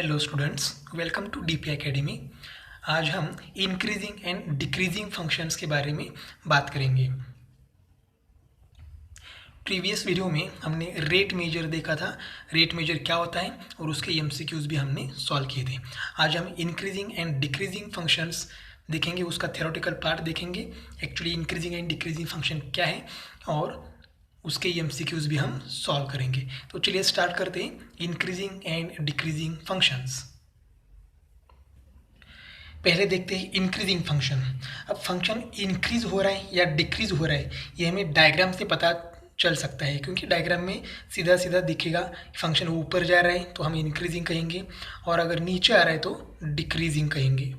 Hello students, welcome to DP Academy. आज हम increasing and decreasing functions के बारे में बात करेंगे। प्रीवियस वीडियो में हमने रेट मेजर देखा था, रेट मेजर क्या होता है और उसके एमसीक्यूज भी हमने सॉल्व किए थे। आज हम इंक्रीजिंग एंड डिक्रीजिंग फंक्शंस देखेंगे, उसका थ्योरेटिकल पार्ट देखेंगे, actually increasing and decreasing function क्या है और उसके एमसीक्यूज भी हम सॉल्व करेंगे। तो चलिए स्टार्ट करते हैं इंक्रीजिंग एंड डिक्रीजिंग फंक्शंस। पहले देखते हैं इंक्रीजिंग फंक्शन। अब फंक्शन इंक्रीज हो रहा है या डिक्रीज हो रहा है ये हमें डायग्राम से पता चल सकता है, क्योंकि डायग्राम में सीधा सीधा दिखेगा। फंक्शन ऊपर जा रहा है तो हम इंक्रीजिंग कहेंगे और अगर नीचे आ रहा है तो डिक्रीजिंग कहेंगे।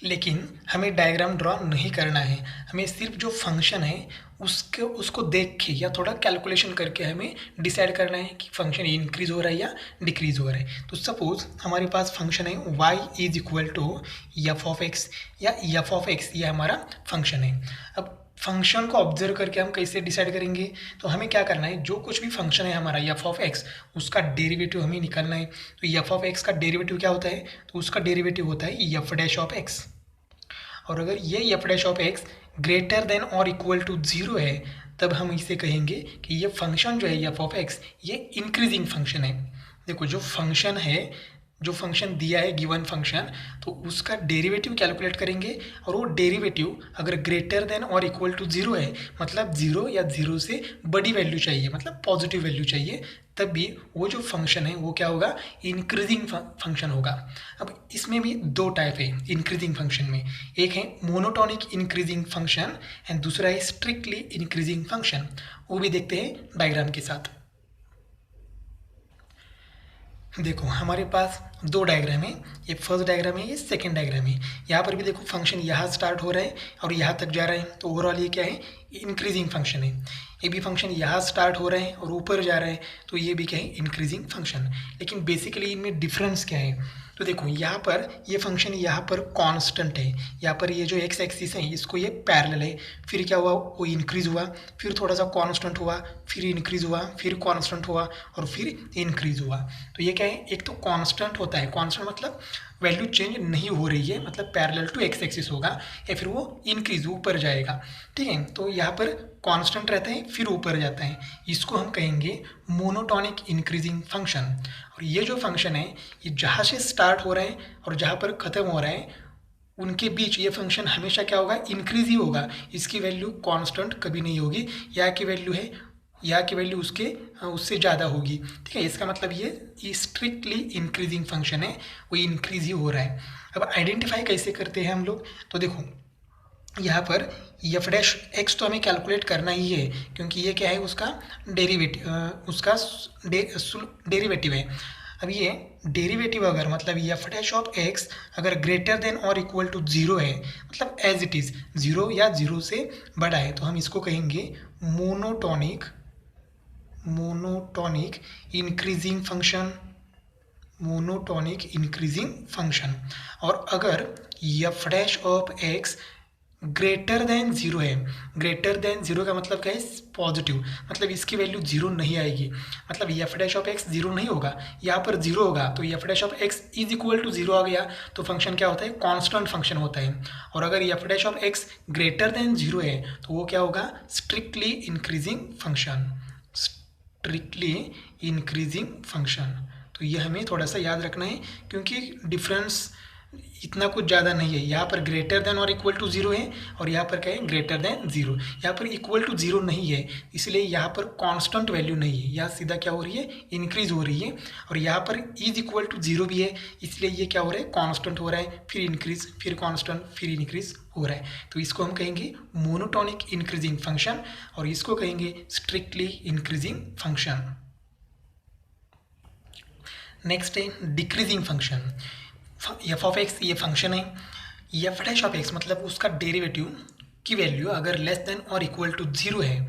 लेकिन हमें डायग्राम ड्रॉ नहीं करना है, हमें सिर्फ जो फंक्शन है उसको देख के या थोड़ा कैलकुलेशन करके हमें डिसाइड करना है कि फंक्शन इंक्रीज हो रहा है या डिक्रीज हो रहा है। तो सपोज हमारे पास फंक्शन है y is equal to f of x या एफ ऑफ एक्स, ये हमारा फंक्शन है। अब फंक्शन को ऑब्जर्व करके हम कैसे डिसाइड करेंगे, तो हमें क्या करना है, जो कुछ भी फंक्शन है हमारा एफ ऑफ एक्स उसका डेरिवेटिव हमें निकालना है। तो एफ ऑफ एक्स का डेरिवेटिव क्या होता है, तो उसका डेरिवेटिव होता है एफ डैश ऑफ एक्स। और अगर ये F dash of x greater than और इक्वल टू जीरो है तब हम इसे कहेंगे कि ये फंक्शन जो है एफ ऑफ एक्स ये इंक्रीजिंग फंक्शन है। देखो जो फंक्शन है, जो फंक्शन दिया है गिवन फंक्शन, तो उसका डेरिवेटिव कैलकुलेट करेंगे और वो डेरिवेटिव अगर ग्रेटर देन और इक्वल टू जीरो है, मतलब जीरो या जीरो से बड़ी वैल्यू चाहिए, मतलब पॉजिटिव वैल्यू चाहिए, तब भी वो जो फंक्शन है वो क्या होगा, इंक्रीजिंग फंक्शन होगा। अब इसमें भी दो टाइप है इंक्रीजिंग फंक्शन में, एक है मोनोटोनिक इंक्रीजिंग फंक्शन एंड दूसरा है स्ट्रिक्टली इंक्रीजिंग फंक्शन। वो भी देखते हैं डायग्राम के साथ। देखो हमारे पास दो डायग्राम है, ये फर्स्ट डायग्राम है, ये सेकंड डायग्राम है। यहाँ पर भी देखो फंक्शन यहाँ स्टार्ट हो रहा है और यहाँ तक जा रहा है, तो ओवरऑल ये क्या है, इंक्रीजिंग फंक्शन है। ये भी फंक्शन यहाँ स्टार्ट हो रहा है और ऊपर जा रहा है, तो ये भी क्या है, इंक्रीजिंग फंक्शन। लेकिन बेसिकली इनमें डिफरेंस क्या है, तो देखो यहाँ पर ये फंक्शन यहाँ पर कांस्टेंट है, यहाँ पर ये जो एक्स एक्सिस है इसको ये पैरेलल है, फिर क्या हुआ, वो इंक्रीज हुआ, फिर थोड़ा सा कांस्टेंट हुआ, फिर इंक्रीज हुआ, फिर कांस्टेंट हुआ और फिर इंक्रीज हुआ। तो ये क्या है, एक तो कांस्टेंट होता है, कांस्टेंट मतलब वैल्यू चेंज नहीं हो रही है, मतलब पैरेलल टू एक्स एक्सिस होगा, या फिर वो इंक्रीज ऊपर जाएगा। ठीक है, तो यहाँ पर कांस्टेंट रहता है फिर ऊपर जाता है, इसको हम कहेंगे मोनोटोनिक इंक्रीजिंग फंक्शन। और ये जो फंक्शन है ये जहाँ से स्टार्ट हो रहा है और जहाँ पर ख़त्म हो रहा है उनके बीच ये फंक्शन हमेशा क्या होगा, इंक्रीज ही होगा, इसकी वैल्यू कांस्टेंट कभी नहीं होगी। यहाँ की वैल्यू है, यहाँ की वैल्यू उससे ज़्यादा होगी। ठीक है, इसका मतलब ये स्ट्रिक्टली इंक्रीजिंग फंक्शन है, वो इंक्रीज ही हो रहा है। अब आइडेंटिफाई कैसे करते हैं हम लोग, तो देखो यहाँ पर एफ डैश एक्स तो हमें कैलकुलेट करना ही है, क्योंकि ये क्या है, उसका डेरिवेटिव है। अब ये डेरिवेटिव अगर मतलब एफ डैश ऑफ एक्स अगर ग्रेटर देन और इक्वल टू जीरो है, मतलब एज इट इज़ जीरो या जीरो से बड़ा है, तो हम इसको कहेंगे monotonic increasing function, monotonic increasing function. और अगर f dash of x greater than zero है, ग्रेटर देन जीरो का मतलब क्या है, पॉजिटिव, मतलब इसकी वैल्यू जीरो नहीं आएगी, मतलब F dash of X zero नहीं होगा, यहाँ पर जीरो होगा, तो F dash of x is equal to zero आ गया, तो फंक्शन क्या होता है, कांस्टेंट फंक्शन होता है। और अगर f dash of x greater than zero है तो वो क्या होगा, strictly increasing function, strictly increasing function. तो ये हमें थोड़ा सा याद रखना है, क्योंकि डिफरेंस इतना कुछ ज़्यादा नहीं है। यहाँ पर ग्रेटर देन और इक्वल टू जीरो है और यहाँ पर क्या है, ग्रेटर देन जीरो। यहाँ पर इक्वल टू जीरो नहीं है, इसलिए यहाँ पर कांस्टेंट वैल्यू नहीं है, यहाँ सीधा क्या हो रही है, इंक्रीज हो रही है। और यहाँ पर इज इक्वल टू जीरो भी है, इसलिए ये क्या हो रहा है, कांस्टेंट हो रहा है, फिर इंक्रीज, फिर कांस्टेंट, फिर इंक्रीज हो रहा है। तो इसको हम कहेंगे मोनोटोनिक इंक्रीजिंग फंक्शन और इसको कहेंगे स्ट्रिक्टली इंक्रीजिंग फंक्शन। नेक्स्ट है decreasing function. F of x ये फंक्शन है, एफ डैश ऑफ एक्स मतलब उसका डेरिवेटिव की वैल्यू अगर लेस देन और इक्वल टू जीरो है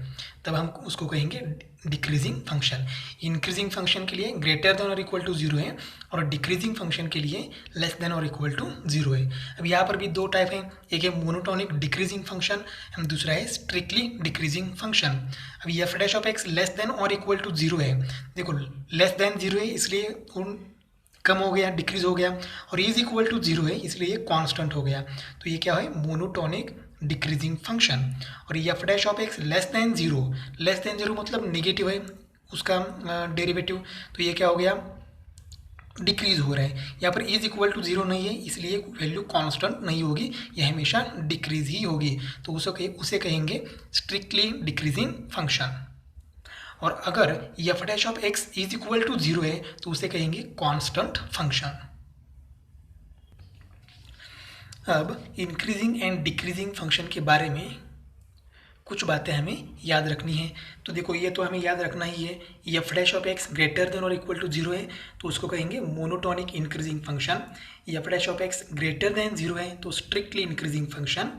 तब हम उसको कहेंगे डिक्रीजिंग फंक्शन। इंक्रीजिंग फंक्शन के लिए ग्रेटर देन और इक्वल टू जीरो है और डिक्रीजिंग फंक्शन के लिए लेस देन और इक्वल टू जीरो है। अब यहाँ पर भी दो टाइप हैं, एक है मोनोटोनिक डिक्रीजिंग फंक्शन एंड दूसरा है स्ट्रिक्टली डिक्रीजिंग फंक्शन। अब f dash of x less than और इक्वल टू जीरो है, देखो लेस देन जीरो है इसलिए कम हो गया, डिक्रीज हो गया, और इज इक्वल टू जीरो है इसलिए ये कांस्टेंट हो गया। तो ये क्या है, मोनोटोनिक डिक्रीजिंग फंक्शन। और F dash of x less than zero मतलब नेगेटिव है उसका डेरिवेटिव, तो ये क्या हो गया, डिक्रीज हो रहा है। यहाँ पर इज इक्वल टू जीरो नहीं है इसलिए वैल्यू कांस्टेंट नहीं होगी, यह हमेशा डिक्रीज ही होगी, तो उसे कहेंगे स्ट्रिक्टली डिक्रीजिंग फंक्शन। और अगर f dash of x is equal to zero है तो उसे कहेंगे कांस्टेंट फंक्शन। अब इंक्रीजिंग एंड डिक्रीजिंग फंक्शन के बारे में कुछ बातें हमें याद रखनी है। तो देखो ये तो हमें याद रखना ही है, F dash of x greater than और इक्वल टू जीरो है तो उसको कहेंगे monotonic increasing function. F dash of x greater than zero है तो strictly increasing function.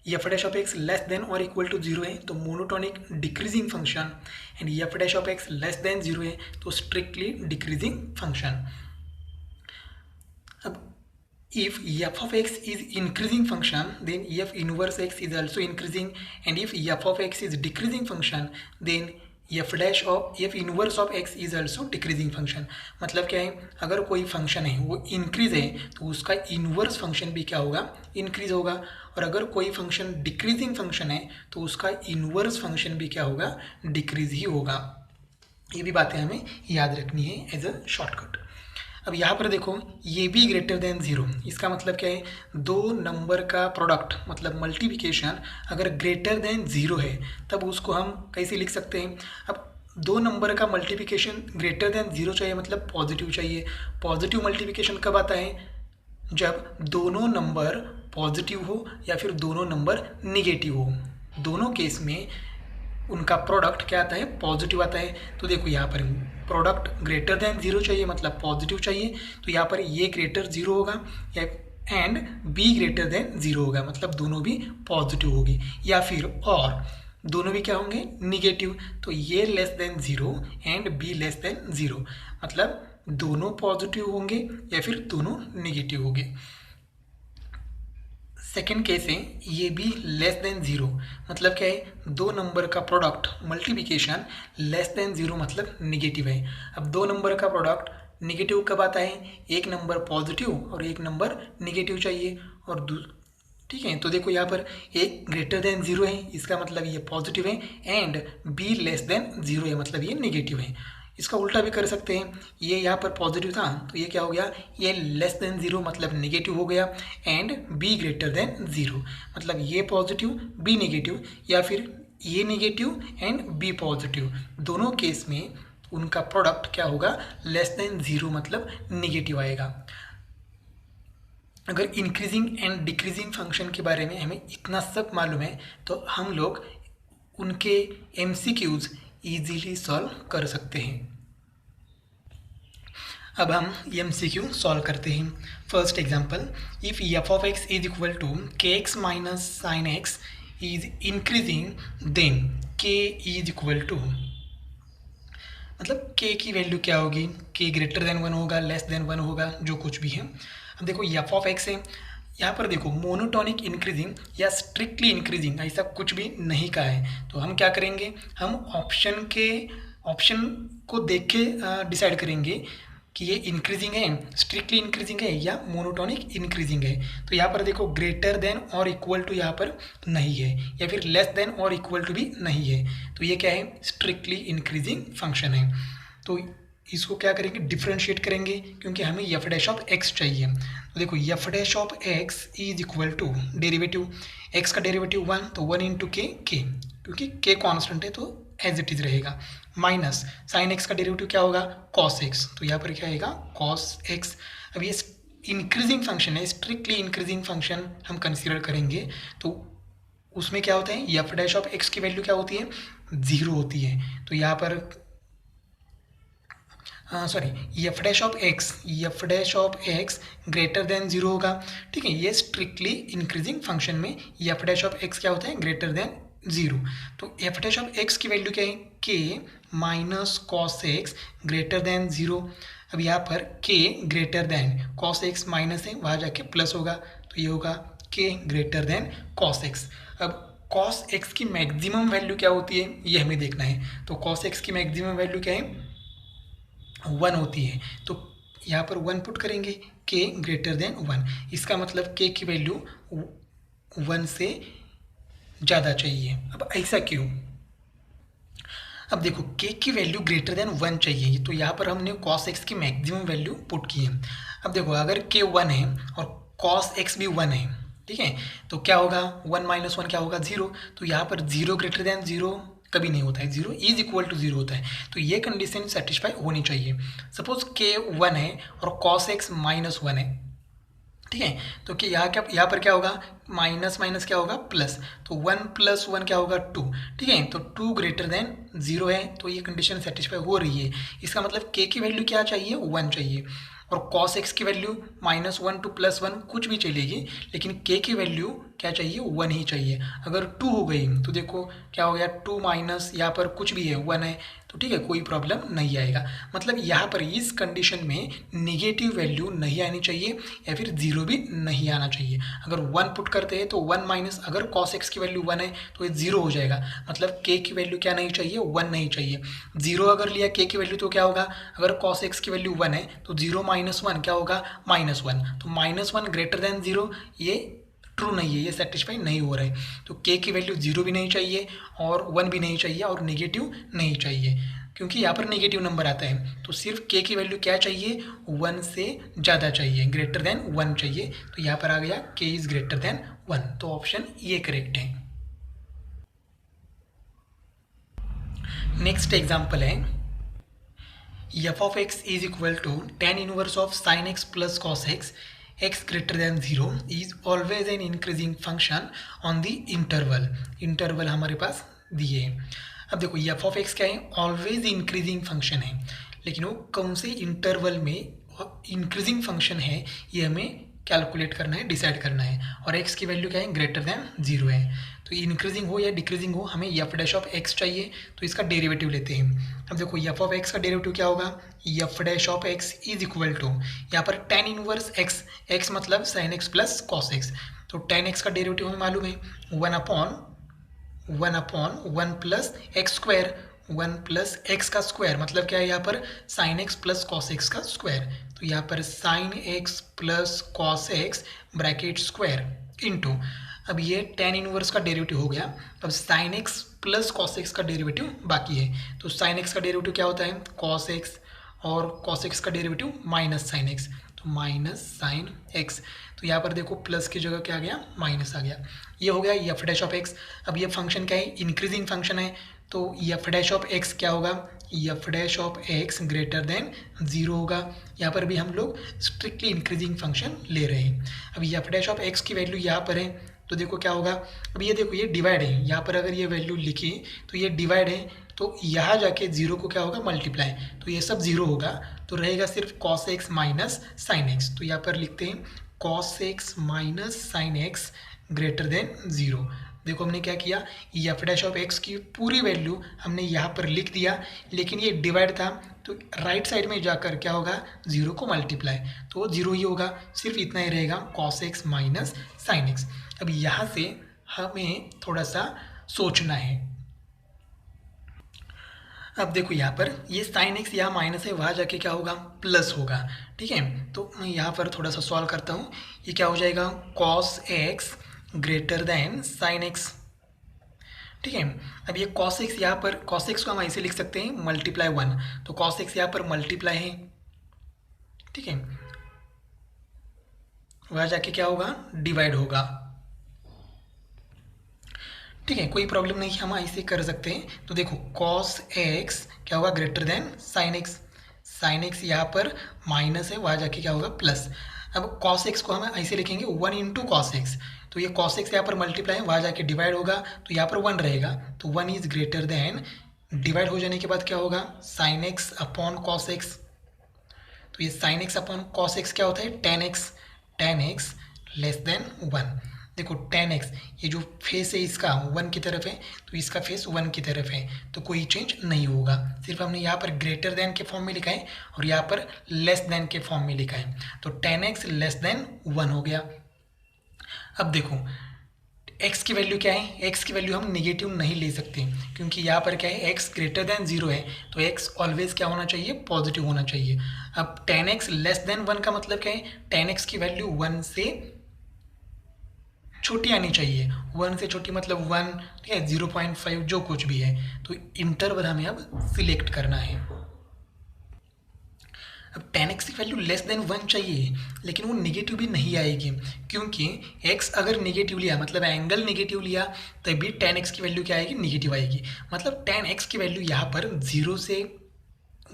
F dash of x less than और इक्वल टू जीरो है तो monotonic decreasing function. And F dash of x less than zero है तो strictly decreasing function. अब if f of x is increasing function then f inverse x is also increasing, and if f of x is decreasing function then f inverse of x is also decreasing function। मतलब क्या है, अगर कोई function है वो increase है तो उसका इन्वर्स फंक्शन भी क्या होगा, इंक्रीज होगा, और अगर कोई फंक्शन डिक्रीजिंग फंक्शन है तो उसका इन्वर्स फंक्शन भी क्या होगा, डिक्रीज ही होगा। ये भी बातें हमें याद रखनी है एज अ शॉर्टकट। अब यहाँ पर देखो ये भी ग्रेटर देन ज़ीरो, इसका मतलब क्या है, दो नंबर का प्रोडक्ट मतलब मल्टीप्लिकेशन अगर ग्रेटर देन ज़ीरो है तब उसको हम कैसे लिख सकते हैं। अब दो नंबर का मल्टीप्लिकेशन ग्रेटर देन ज़ीरो चाहिए मतलब पॉजिटिव चाहिए। पॉजिटिव मल्टीप्लिकेशन कब आता है, जब दोनों नंबर पॉजिटिव हो या फिर दोनों नंबर निगेटिव हो, दोनों केस में उनका प्रोडक्ट क्या आता है, पॉजिटिव आता है। तो देखो यहाँ पर प्रोडक्ट ग्रेटर देन जीरो चाहिए मतलब पॉजिटिव चाहिए, तो यहाँ पर ये ग्रेटर जीरो होगा and be greater than zero होगा मतलब दोनों भी पॉजिटिव होगी, या फिर और दोनों भी क्या होंगे, निगेटिव, तो ये less than zero and be less than zero मतलब दोनों पॉजिटिव होंगे या फिर दोनों निगेटिव होंगे। सेकेंड केस है ये भी लेस देन ज़ीरो, मतलब क्या है, दो नंबर का product multiplication less than zero मतलब निगेटिव है। अब दो नंबर का प्रोडक्ट निगेटिव कब आता है, एक नंबर पॉजिटिव और एक नंबर निगेटिव चाहिए, और ठीक है। तो देखो यहाँ पर एक ग्रेटर देन ज़ीरो है इसका मतलब ये पॉजिटिव है, and be less than zero है मतलब ये निगेटिव है। इसका उल्टा भी कर सकते हैं, ये यहाँ पर पॉजिटिव था तो ये क्या हो गया, ये लेस देन ज़ीरो मतलब नेगेटिव हो गया, and be greater than zero मतलब ये पॉजिटिव बी नेगेटिव, या फिर ये नेगेटिव एंड बी पॉजिटिव, दोनों केस में उनका प्रोडक्ट क्या होगा, लेस देन ज़ीरो मतलब नेगेटिव आएगा। अगर इंक्रीजिंग एंड डिक्रीजिंग फंक्शन के बारे में हमें इतना सब मालूम है तो हम लोग उनके MCQs ईजीली सॉल्व कर सकते हैं। अब हम MCQ सॉल्व करते हैं। First example, if f of x is equal to kx minus sine x is increasing then k is equal to, मतलब k की वैल्यू क्या होगी, k ग्रेटर देन वन होगा, लेस देन वन होगा, जो कुछ भी है। अब देखो f of x है, यहाँ पर देखो मोनोटोनिक इंक्रीजिंग या स्ट्रिक्टली इंक्रीजिंग ऐसा कुछ भी नहीं कहा है, तो हम क्या करेंगे, हम ऑप्शन को देख के डिसाइड करेंगे कि ये इंक्रीजिंग है, स्ट्रिक्टली इंक्रीजिंग है या मोनोटोनिक इंक्रीजिंग है। तो यहाँ पर देखो ग्रेटर देन और इक्वल टू यहाँ पर नहीं है, या फिर लेस देन और इक्वल टू भी नहीं है, तो ये क्या है, स्ट्रिक्टली इंक्रीजिंग फंक्शन है। तो इसको क्या करेंगे, डिफ्रेंशिएट करेंगे क्योंकि हमें एफ डैश ऑफ एक्स चाहिए। तो देखो f dash of x is equal to derivative, x का डेरिवेटिव वन तो वन इंटू के, क्योंकि के कॉन्स्टेंट है तो एज इट इज रहेगा, माइनस साइन एक्स का डेरिवेटिव क्या होगा, कॉस एक्स, तो यहाँ पर क्या आएगा, कॉस एक्स। अब ये इंक्रीजिंग फंक्शन है, स्ट्रिक्टली इंक्रीजिंग फंक्शन हम कंसिडर करेंगे तो उसमें क्या होता है, एफ डैश ऑफ एक्स की वैल्यू क्या होती है, ज़ीरो होती है। तो यहाँ पर F dash of x greater than zero होगा, ठीक है। ये स्ट्रिक्टली इंक्रीजिंग फंक्शन में एफ डैश ऑफ एक्स क्या होता है, ग्रेटर देन जीरो। तो एफ डैश ऑफ एक्स की वैल्यू क्या है, के minus cos x greater than zero. अब यहाँ पर के greater than cos x minus है, वहाँ जाके प्लस होगा, तो ये होगा के ग्रेटर देन कॉस एक्स। अब कॉस एक्स की मैक्सिमम वैल्यू क्या होती है ये हमें देखना है, तो कॉस एक्स की मैक्सिमम वैल्यू क्या है, वन होती है। तो यहाँ पर 1 पुट करेंगे, k ग्रेटर देन 1, इसका मतलब k की वैल्यू 1 से ज़्यादा चाहिए। अब ऐसा क्यों? अब देखो k की वैल्यू ग्रेटर देन 1 चाहिए, तो यहाँ पर हमने cos x की मैक्सिमम वैल्यू पुट की है। अब देखो अगर k 1 है और cos x भी 1 है, ठीक है, तो क्या होगा, 1 माइनस 1 क्या होगा, 0। तो यहाँ पर 0 ग्रेटर देन 0 कभी नहीं होता है, 0 इज इक्वल टू 0 होता है। तो ये कंडीशन सेटिस्फाई होनी चाहिए। सपोज k 1 है और cos x माइनस 1 है, ठीक है, तो कि यहाँ पर क्या होगा, माइनस माइनस क्या होगा, प्लस, तो 1 प्लस 1 क्या होगा, 2, ठीक है, तो 2 ग्रेटर देन 0 है, तो ये कंडीशन सेटिस्फाई हो रही है। इसका मतलब k की वैल्यू क्या चाहिए, 1 चाहिए, और cos x की वैल्यू -1 टू +1 कुछ भी चलेगी, लेकिन k की वैल्यू क्या चाहिए, 1 ही चाहिए। अगर 2 हो गई तो देखो क्या हो गया, 2 माइनस यहाँ पर कुछ भी है 1 है, तो ठीक है, कोई प्रॉब्लम नहीं आएगा। मतलब यहाँ पर इस कंडीशन में नेगेटिव वैल्यू नहीं आनी चाहिए या फिर 0 भी नहीं आना चाहिए। अगर 1 पुट करते हैं तो 1 माइनस, अगर cos x की वैल्यू 1 है तो ये 0 हो जाएगा, मतलब k की वैल्यू क्या नहीं चाहिए, 1 नहीं चाहिए। 0 अगर लिया k की वैल्यू तो क्या होगा, अगर cos x की वैल्यू 1 है तो 0 माइनस 1 क्या होगा, -1, तो -1 ग्रेटर देन 0, ये ट्रू नहीं है, ये सेटिस्फाई नहीं हो रहा है। तो k की वैल्यू 0 भी नहीं चाहिए और 1 भी नहीं चाहिए और नेगेटिव नहीं चाहिए, क्योंकि यहाँ पर नेगेटिव नंबर आता है। तो सिर्फ k की वैल्यू क्या चाहिए, 1 से ज़्यादा चाहिए, ग्रेटर देन 1 चाहिए। तो यहाँ पर आ गया k इज़ ग्रेटर देन 1, तो ऑप्शन ये करेक्ट है। नेक्स्ट एग्जाम्पल है, f of x is equal to tan inverse of sin x plus cos x, x greater than 0 is always an increasing function on the interval। Interval हमारे पास दिए हैं। अब देखो f of x क्या है, always increasing function है, लेकिन वो कौन से इंटरवल में इंक्रीजिंग फंक्शन है ये हमें कैलकुलेट करना है, डिसाइड करना है। और x की वैल्यू क्या है, ग्रेटर देन 0 है। तो इंक्रीजिंग हो या डिक्रीजिंग हो, हमें एफ डैश ऑफ x चाहिए, तो इसका डेरिवेटिव लेते हैं। अब देखो एफ ऑफ x का डेरिवेटिव क्या होगा, f dash of x is equal to, यहाँ पर tan इनवर्स x, x मतलब sin x plus cos x, तो tan x का डेरिवेटिव हमें मालूम है 1 plus x square, 1 plus x का स्क्वायर, मतलब क्या है यहाँ पर sine x plus cos x का स्क्वायर। तो यहाँ पर sine x plus cos x bracket square into, अब ये tan इनवर्स का डेरिवेटिव हो गया। अब sine x plus cos x का डेरिवेटिव बाकी है, तो साइन एक्स का डेरिवेटिव क्या होता है, कॉस एक्स, और कॉस एक्स का डेरिवेटिव माइनस साइन एक्स, तो माइनस साइन एक्स। तो यहाँ पर देखो प्लस की जगह क्या आ गया, माइनस आ गया। ये हो गया एफ डैश ऑफ एक्स। अब ये फंक्शन क्या है, इंक्रीजिंग फंक्शन है, तो एफ डैश ऑफ एक्स क्या होगा, f dash of x greater than 0 होगा। यहाँ पर भी हम लोग स्ट्रिक्टली इंक्रीजिंग फंक्शन ले रहे हैं। अब एफ डैश ऑफ एक्स की वैल्यू यहाँ पर है, तो देखो क्या होगा, अब ये देखो ये डिवाइड है, यहाँ पर अगर ये वैल्यू लिखी तो ये डिवाइड है, तो यहाँ जाके 0 को क्या होगा, मल्टीप्लाई, तो ये सब 0 होगा, तो रहेगा सिर्फ cos x minus sine x. तो यहाँ पर लिखते हैं cos x minus sine x greater than 0। देखो हमने क्या किया, एफ डैश ऑफ एक्स की पूरी वैल्यू हमने यहाँ पर लिख दिया, लेकिन ये डिवाइड था, तो राइट साइड में जाकर क्या होगा, 0 को मल्टीप्लाई, तो 0 ही होगा, सिर्फ इतना ही रहेगा cos x minus sine x. अब यहाँ से हमें थोड़ा सा सोचना है। अब देखो यहाँ पर ये साइन एक्स यहाँ माइनस है, वहाँ जाके क्या होगा, प्लस होगा, ठीक है। तो मैं यहाँ पर थोड़ा सा सॉल्व करता हूँ। ये क्या हो जाएगा, cos x greater than sine x, ठीक है। अब ये cos x यहाँ पर, cos x को हम ऐसे लिख सकते हैं मल्टीप्लाई 1, तो cos x यहाँ पर मल्टीप्लाई है, ठीक है, वहाँ जाके क्या होगा, डिवाइड होगा, ठीक है, कोई प्रॉब्लम नहीं, हम ऐसे कर सकते हैं। तो देखो cos x क्या होगा, greater than sine x, sine x यहाँ पर माइनस है, वहाँ जाके क्या होगा, प्लस। अब cos x को हम ऐसे लिखेंगे 1 इंटू कॉस एक्स, तो ये cos x यहाँ पर मल्टीप्लाई है, वहाँ जाके डिवाइड होगा, तो यहाँ पर 1 रहेगा, तो 1 इज ग्रेटर देन, डिवाइड हो जाने के बाद क्या होगा, sine x upon cos x. तो ये sine x upon cos x क्या होता है, tan x लेस देन 1। देखो tan x, ये जो फेस है इसका 1 की तरफ है, तो इसका फेस 1 की तरफ है, तो कोई चेंज नहीं होगा, सिर्फ हमने यहाँ पर ग्रेटर देन के फॉर्म में लिखा है और यहाँ पर लेस देन के फॉर्म में लिखा है, तो tan x लेस देन 1 हो गया। अब देखो एक्स की वैल्यू क्या है, एक्स की वैल्यू हम निगेटिव नहीं ले सकते क्योंकि यहाँ पर क्या है, एक्स ग्रेटर देन 0 है, तो एक्स ऑलवेज क्या होना चाहिए, पॉजिटिव होना चाहिए। अब 10x लेस देन 1 का मतलब क्या है, 10x की वैल्यू 1 से छोटी आनी चाहिए। 1 से छोटी मतलब 1, ठीक है, 0.5 जो कुछ भी है। तो इंटरवल हमें अब सिलेक्ट करना है। अब 10x की वैल्यू लेस देन 1 चाहिए, लेकिन वो निगेटिव भी नहीं आएगी क्योंकि x अगर निगेटिव लिया मतलब एंगल निगेटिव लिया तभी 10x की वैल्यू क्या आएगी, निगेटिव आएगी। मतलब 10x की वैल्यू यहाँ पर 0 से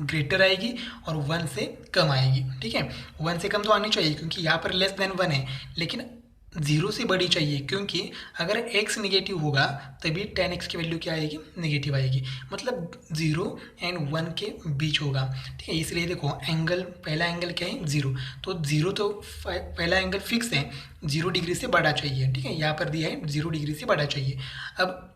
ग्रेटर आएगी और 1 से कम आएगी, ठीक है। 1 से कम तो आनी चाहिए क्योंकि यहाँ पर लेस देन 1 है, लेकिन 0 से बड़ी चाहिए क्योंकि अगर x निगेटिव होगा तभी 10x की वैल्यू क्या आएगी, निगेटिव आएगी। मतलब 0 एंड 1 के बीच होगा, ठीक है। इसलिए देखो एंगल, पहला एंगल क्या है, 0, तो 0 तो पहला एंगल फिक्स है, 0 डिग्री से बड़ा चाहिए, ठीक है। यहाँ पर दिया है 0 डिग्री से बड़ा चाहिए। अब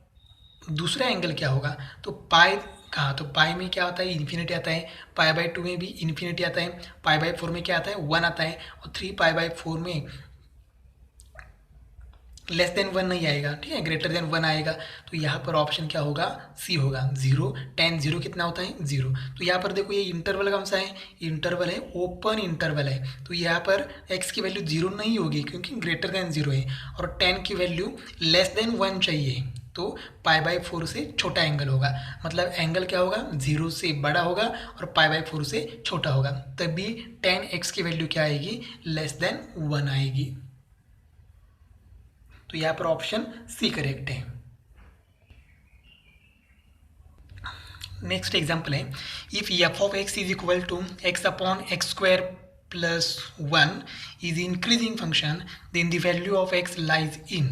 दूसरा एंगल क्या होगा, तो पाई कहाँ, तो पाई में क्या आता है, इन्फिनिटी आता है, पाई बाई 2 में भी इन्फिनिटी आता है, पाई बाई 4 में क्या आता है, 1 आता है, और 3 पाई बाई 4 में लेस देन 1 नहीं आएगा, ठीक है, ग्रेटर देन 1 आएगा। तो यहाँ पर ऑप्शन क्या होगा, सी होगा, 0, 10, 0 कितना होता है, 0। तो यहाँ पर देखो ये इंटरवल कौन सा है, इंटरवल है, ओपन इंटरवल है। तो यहाँ पर x की वैल्यू 0 नहीं होगी क्योंकि ग्रेटर देन 0 है, और 10 की वैल्यू लेस देन 1 चाहिए, तो पाई बाई 4 से छोटा एंगल होगा। मतलब एंगल क्या होगा, 0 से बड़ा होगा और पाई बाई 4 से छोटा होगा, तभी 10x की वैल्यू क्या आएगी, लेस देन 1 आएगी। तो यहाँ पर ऑप्शन सी करेक्ट है। नेक्स्ट एग्जाम्पल है, if f of x is equal to x upon x square plus 1 is increasing function, then the value of x lies in.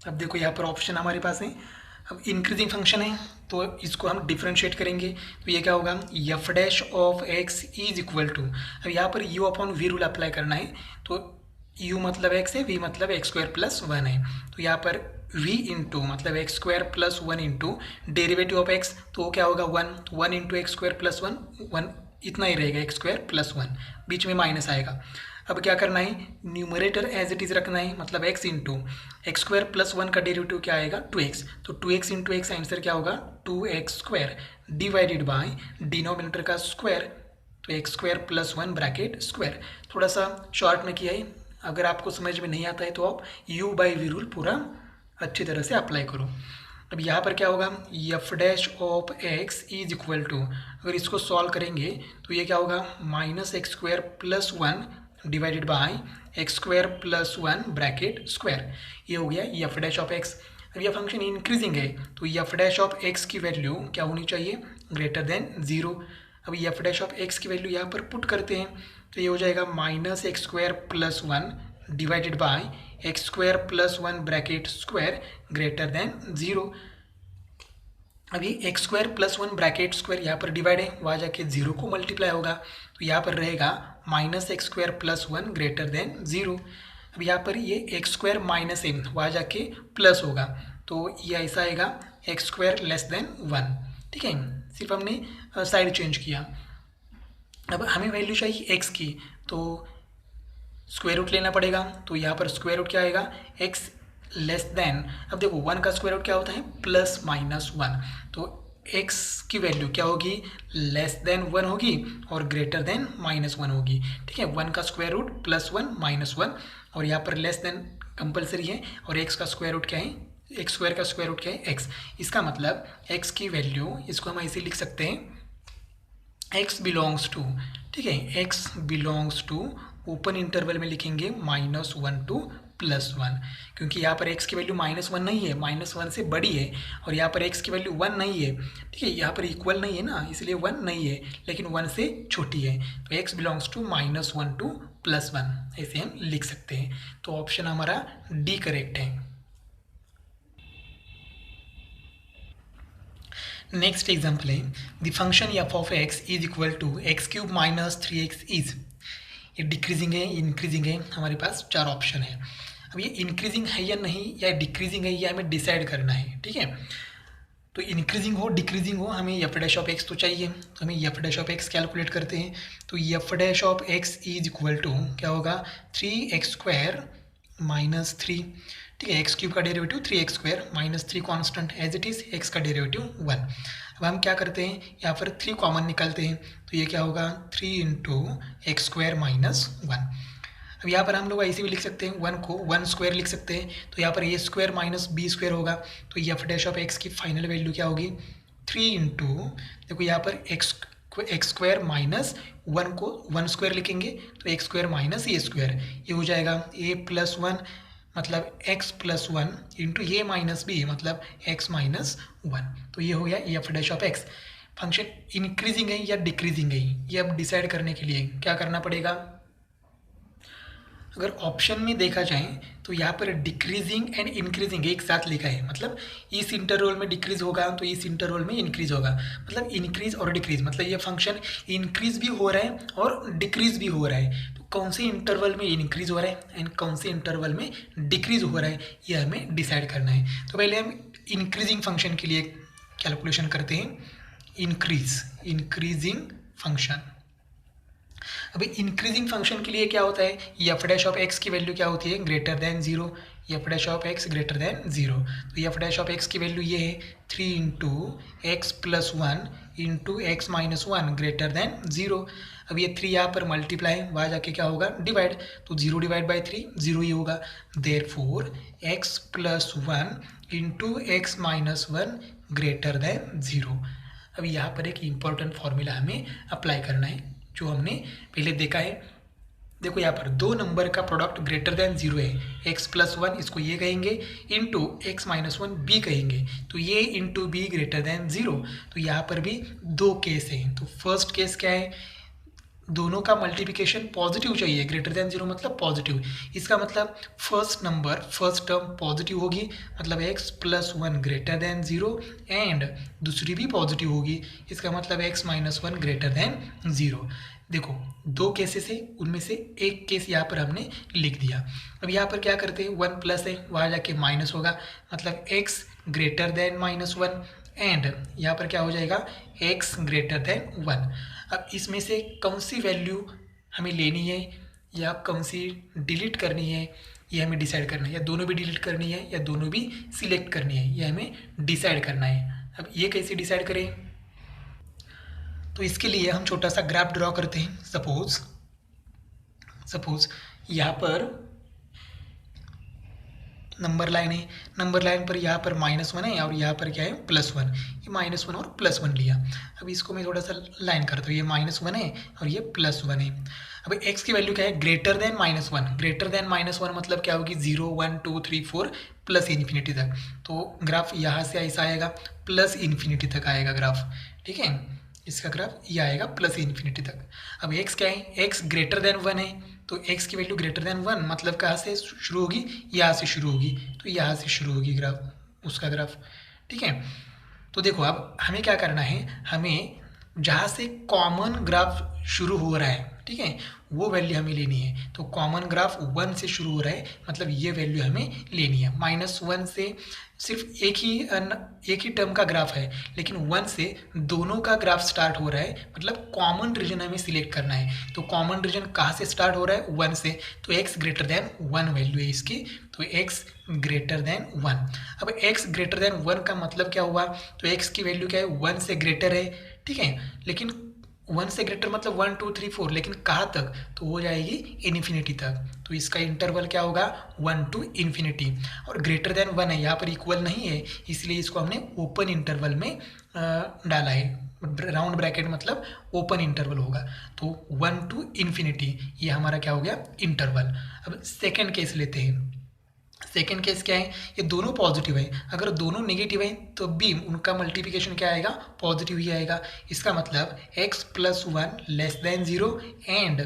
अब देखो यहाँ पर ऑप्शन हमारे पास है। अब इंक्रीजिंग फंक्शन है तो इसको हम डिफ्रेंशिएट करेंगे, तो ये क्या होगा, f dash of x is equal to, अब यहाँ पर u upon v rule apply करना है। तो u मतलब x है, v मतलब एक्स स्क्वायर प्लस 1 है, तो यहाँ पर v इंटू मतलब x square plus 1 into derivative of x, तो क्या होगा 1, तो 1 इंटू एक्स स्क्वायर प्लस 1, 1 इतना ही रहेगा, एक्स स्क्वायर प्लस 1, बीच में माइनस आएगा। अब क्या करना है, न्यूमरेटर एज इट इज़ रखना है, मतलब x into x square plus 1 का डेरिवेटिव क्या आएगा, 2x, तो 2x इंटू एक्स आंसर क्या होगा, 2x square divided by denominator का स्क्वायर, तो x square plus 1 bracket square. थोड़ा सा शॉर्ट में किया है, अगर आपको समझ में नहीं आता है तो आप u बाई वी रूल पूरा अच्छी तरह से अप्लाई करो। अब यहाँ पर क्या होगा, f dash of x is equal to, अगर इसको सॉल्व करेंगे तो ये क्या होगा, minus x square plus 1 divided by x square plus 1 bracket square, ये हो गया एफ डैश ऑफ एक्स। अब यह फंक्शन इंक्रीजिंग है तो एफ डैश ऑफ एक्स की वैल्यू क्या होनी चाहिए, ग्रेटर देन 0। अब एफ डैश ऑफ एक्स की वैल्यू यहाँ पर पुट करते हैं, तो ये हो जाएगा minus x square plus 1 divided by x square plus 1 bracket square greater than 0। अभी x square plus 1 bracket square यहाँ पर डिवाइड है, वहाँ जाके 0 को मल्टीप्लाई होगा, तो यहाँ पर रहेगा minus x square plus 1 greater than 0। अब यहाँ पर ये एक्स स्क्वायर माइनस है, वहाँ जाके प्लस होगा, तो ये ऐसा आएगा एक्स स्क्वायर लेस देन 1, ठीक है, सिर्फ हमने साइड चेंज किया। अब हमें वैल्यू चाहिए x की, तो स्क्वायर रूट लेना पड़ेगा, तो यहाँ पर स्क्वायर रूट क्या आएगा, x लेस देन, अब देखो 1 का स्क्वायर रूट क्या होता है, प्लस माइनस 1, तो x की वैल्यू क्या होगी, लेस देन 1 होगी और ग्रेटर देन माइनस 1 होगी, ठीक है। 1 का स्क्वायर रूट प्लस 1 माइनस 1, और यहाँ पर लेस देन कंपलसरी है, और x का स्क्वायर रूट क्या है, एक्स स्क्वायर का स्क्वायर रूट क्या है, x। इसका मतलब x की वैल्यू, इसको हम ऐसे लिख सकते हैं, x बिलोंग्स टू, ठीक है, x belongs to, open interval में लिखेंगे -1 टू +1, क्योंकि यहाँ पर x की वैल्यू -1 नहीं है, -1 से बड़ी है, और यहाँ पर x की वैल्यू 1 नहीं है, ठीक है, यहाँ पर इक्वल नहीं है ना, इसलिए 1 नहीं है, लेकिन 1 से छोटी है, तो x बिलोंग्स टू -1 टू +1, ऐसे हम लिख सकते हैं। तो ऑप्शन हमारा डी करेक्ट है। नेक्स्ट एग्जाम्पल है, the function f of x is equal to x cube minus 3x is, ये डिक्रीजिंग है, इंक्रीजिंग है, हमारे पास 4 ऑप्शन है। अब ये इंक्रीजिंग है या नहीं, या डिक्रीजिंग है, ये हमें डिसाइड करना है, ठीक है। तो इंक्रीजिंग हो डिक्रीजिंग हो, हमें एफ डैश ऑफ एक्स तो चाहिए, तो हमें f dash of x calculate करते हैं। तो F dash of x is equal to क्या होगा, 3x स्क्वायर -3, ठीक है। एक्स क्यूब का derivative 3x² -3 constant as it is, x का डेरिवेटिव 1। अब हम क्या करते हैं, यहाँ पर 3 कॉमन निकालते हैं, तो ये क्या होगा 3 इंटू x² -1। अब यहाँ पर हम लोग ऐसे भी लिख सकते हैं, 1 को 1 स्क्वायर लिख सकते हैं, तो यहाँ पर a² -b² होगा, तो एफ डैश ऑफ x की फाइनल वैल्यू क्या होगी 3 इंटू, देखो यहाँ पर x² -1 को 1 स्क्वायर लिखेंगे तो x² -a², ये हो जाएगा a+1 मतलब x+1 इंटू ए माइनस बी मतलब x-1, तो ये हो गया F dash of x। Function increasing है या डिक्रीजिंग है, ये अब डिसाइड करने के लिए क्या करना पड़ेगा। अगर ऑप्शन में देखा जाए तो यहाँ पर डिक्रीजिंग एंड इंक्रीजिंग एक साथ लिखा है, मतलब इस इंटरवल में डिक्रीज होगा तो इस इंटरवल में इंक्रीज होगा, मतलब इंक्रीज और डिक्रीज, मतलब ये फंक्शन इंक्रीज भी हो रहा है और डिक्रीज भी हो रहा है। तो कौन से इंटरवल में इंक्रीज हो रहा है एंड कौन से इंटरवल में डिक्रीज हो रहा है, ये हमें डिसाइड करना है। तो पहले हम इंक्रीजिंग फंक्शन के लिए कैलकुलेशन करते हैं, इंक्रीजिंग फंक्शन। अभी इंक्रीजिंग फंक्शन के लिए क्या होता है, एफ डैश ऑफ एक्स की वैल्यू क्या होती है greater than 0, F dash of x greater than 0, तो एफ डैश ऑफ एक्स की वैल्यू ये है 3 into x+1 into x-1 greater than 0। अब ये 3 यहाँ पर मल्टीप्लाई, वहाँ जाके क्या होगा डिवाइड, तो 0 डिवाइड बाई 3 0 ही होगा, therefore x+1 into x-1 greater than 0। अब यहाँ पर एक इम्पॉर्टेंट फॉर्मूला हमें अप्लाई करना है जो हमने पहले देखा है। देखो यहाँ पर दो नंबर का प्रोडक्ट ग्रेटर देन 0 है, x+1 इसको ये कहेंगे इंटू x-1 b कहेंगे, तो ये इंटू b ग्रेटर देन 0। तो यहाँ पर भी दो केस हैं, तो फर्स्ट केस क्या है, दोनों का मल्टीप्लिकेशन पॉजिटिव चाहिए, ग्रेटर देन 0 मतलब पॉजिटिव, इसका मतलब first number first term positive होगी, मतलब x+1 ग्रेटर देन 0 एंड दूसरी भी पॉजिटिव होगी, इसका मतलब x-1 ग्रेटर देन 0। देखो दो केसेस है, उनमें से एक केस यहाँ पर हमने लिख दिया। अब यहाँ पर क्या करते हैं, 1 प्लस है वहाँ जाके माइनस होगा, मतलब x ग्रेटर देन -1 एंड यहाँ पर क्या हो जाएगा x ग्रेटर देन 1। अब इसमें से कौन सी वैल्यू हमें लेनी है या कौन सी डिलीट करनी है, ये हमें डिसाइड करना है, या दोनों भी डिलीट करनी है या दोनों भी सिलेक्ट करनी है, ये हमें डिसाइड करना है। अब ये कैसे डिसाइड करें, तो इसके लिए हम छोटा सा ग्राफ ड्रॉ करते हैं। सपोज यहाँ पर नंबर लाइन है, नंबर लाइन पर यहाँ पर -1 है और यहाँ पर क्या है +1, ये -1 और +1 लिया। अब इसको मैं थोड़ा सा लाइन करता हूँ, ये -1 है और ये +1 है। अब x की वैल्यू क्या है ग्रेटर देन -1, ग्रेटर देन -1 मतलब क्या होगी 0 1 2 3 4 प्लस इन्फिनिटी तक, तो ग्राफ यहाँ से ऐसा आएगा प्लस इन्फिनिटी तक आएगा ग्राफ, ठीक है, इसका ग्राफ ये आएगा प्लस इन्फिनिटी तक। अब x क्या है, x ग्रेटर देन 1 है, तो x की वैल्यू ग्रेटर देन 1 मतलब कहाँ से शुरू होगी, यहाँ से शुरू होगी, तो यहाँ से शुरू होगी ग्राफ उसका ग्राफ, ठीक है। तो देखो अब हमें क्या करना है, हमें जहाँ से कॉमन ग्राफ शुरू हो रहा है, ठीक है, वो वैल्यू हमें लेनी है। तो कॉमन ग्राफ 1 से शुरू हो रहा है, मतलब ये वैल्यू हमें लेनी है। -1 से सिर्फ एक ही टर्म का ग्राफ है, लेकिन 1 से दोनों का ग्राफ स्टार्ट हो रहा है, मतलब कॉमन रीजन हमें सिलेक्ट करना है। तो कॉमन रीजन कहाँ से स्टार्ट हो रहा है 1 से, तो x ग्रेटर देन 1 वैल्यू है इसकी, तो x ग्रेटर देन 1। अब x ग्रेटर देन 1 का मतलब क्या हुआ, तो x की वैल्यू क्या है 1 से ग्रेटर है, ठीक है, लेकिन 1 से ग्रेटर मतलब 1 2 3 4, लेकिन कहाँ तक, तो हो जाएगी इन्फिनिटी तक, तो इसका इंटरवल क्या होगा 1 to इन्फिनिटी। और ग्रेटर देन 1 है, यहाँ पर इक्वल नहीं है, इसलिए इसको हमने ओपन इंटरवल में डाला है, राउंड ब्रैकेट मतलब ओपन इंटरवल होगा, तो 1 to इन्फिनिटी ये हमारा क्या हो गया इंटरवल। अब सेकेंड केस लेते हैं। सेकेंड केस क्या है, ये दोनों पॉजिटिव है, अगर दोनों नेगेटिव है तो भी उनका मल्टीप्लिकेशन क्या आएगा पॉजिटिव ही आएगा, इसका मतलब x+1 less than 0 and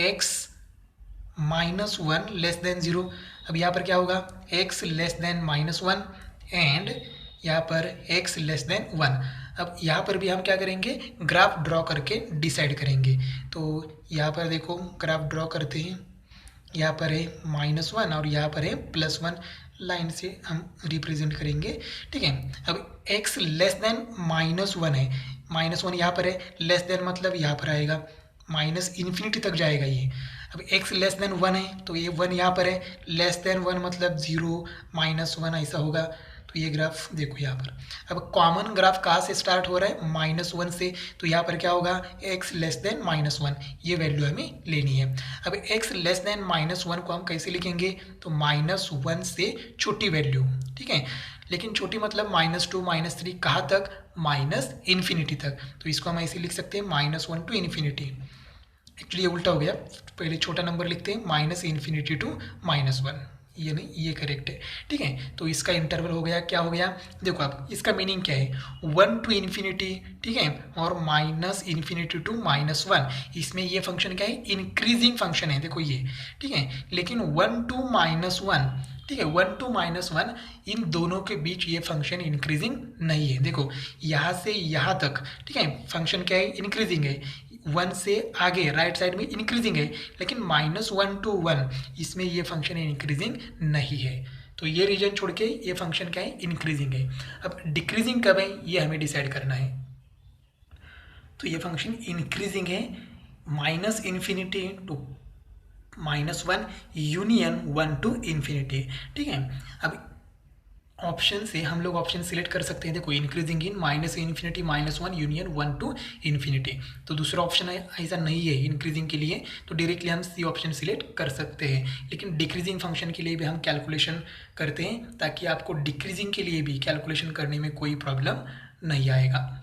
x-1 less than 0। अब यहाँ पर क्या होगा x लेस देन -1 एंड यहाँ पर x लेस देन 1। अब यहाँ पर भी हम क्या करेंगे ग्राफ ड्रॉ करके डिसाइड करेंगे। तो यहाँ पर देखो ग्राफ ड्रॉ करते हैं, यहाँ पर है -1 और यहाँ पर है +1, लाइन से हम रिप्रेजेंट करेंगे, ठीक है। अब x लेस देन -1 है, -1 यहाँ पर है, लेस देन मतलब यहाँ पर आएगा, माइनस इन्फिनिटी तक जाएगा ये। अब x लेस देन 1 है तो ये 1 यहाँ पर है, लेस देन 1 मतलब 0 -1 ऐसा होगा। तो ये ग्राफ देखो यहाँ पर। अब कॉमन ग्राफ कहाँ से स्टार्ट हो रहा है, -1 से, तो यहाँ पर क्या होगा, x लेस देन -1, ये वैल्यू हमें लेनी है। अब x लेस देन -1 को हम कैसे लिखेंगे, तो -1 से छोटी वैल्यू, ठीक है, लेकिन छोटी मतलब -2 -3 कहाँ तक, -इन्फिनिटी तक। तो इसको हम ऐसे लिख सकते हैं -1 टू इन्फिनिटी। एक्चुअली ये उल्टा हो गया, पहले छोटा नंबर लिखते हैं -इन्फिनिटी टू -1, ये नहीं, ये करेक्ट है, ठीक है। तो इसका इंटरवल हो गया, क्या हो गया, देखो अब इसका मीनिंग क्या है, 1 टू इन्फिनिटी, ठीक है, और -इन्फिनिटी टू -1, इसमें ये फंक्शन क्या है, इंक्रीजिंग फंक्शन है, देखो ये, ठीक है। लेकिन 1 टू -1, ठीक है, 1 टू -1, इन दोनों के बीच ये फंक्शन इंक्रीजिंग नहीं है। देखो यहाँ से यहाँ तक, ठीक है, फंक्शन क्या है, इंक्रीजिंग है, 1 से आगे राइट साइड में इंक्रीजिंग है, लेकिन -1 टू 1 इसमें ये फंक्शन इंक्रीजिंग नहीं है। तो ये रीजन छोड़ के ये फंक्शन क्या है, इंक्रीजिंग है। अब डिक्रीजिंग कब है, ये हमें डिसाइड करना है। तो ये फंक्शन इंक्रीजिंग है, -infinity to -1 union 1 to infinity, ठीक है। अब ऑप्शन से हम लोग ऑप्शन सिलेक्ट कर सकते हैं, देखो increasing in -infinity -1 union 1 to infinity. तो दूसरा ऑप्शन है ऐसा नहीं है इंक्रीजिंग के लिए, तो डायरेक्टली हम सी ऑप्शन सिलेक्ट कर सकते हैं। लेकिन डिक्रीजिंग फंक्शन के लिए भी हम कैलकुलेशन करते हैं, ताकि आपको डिक्रीजिंग के लिए भी कैलकुलेशन करने में कोई प्रॉब्लम नहीं आएगा।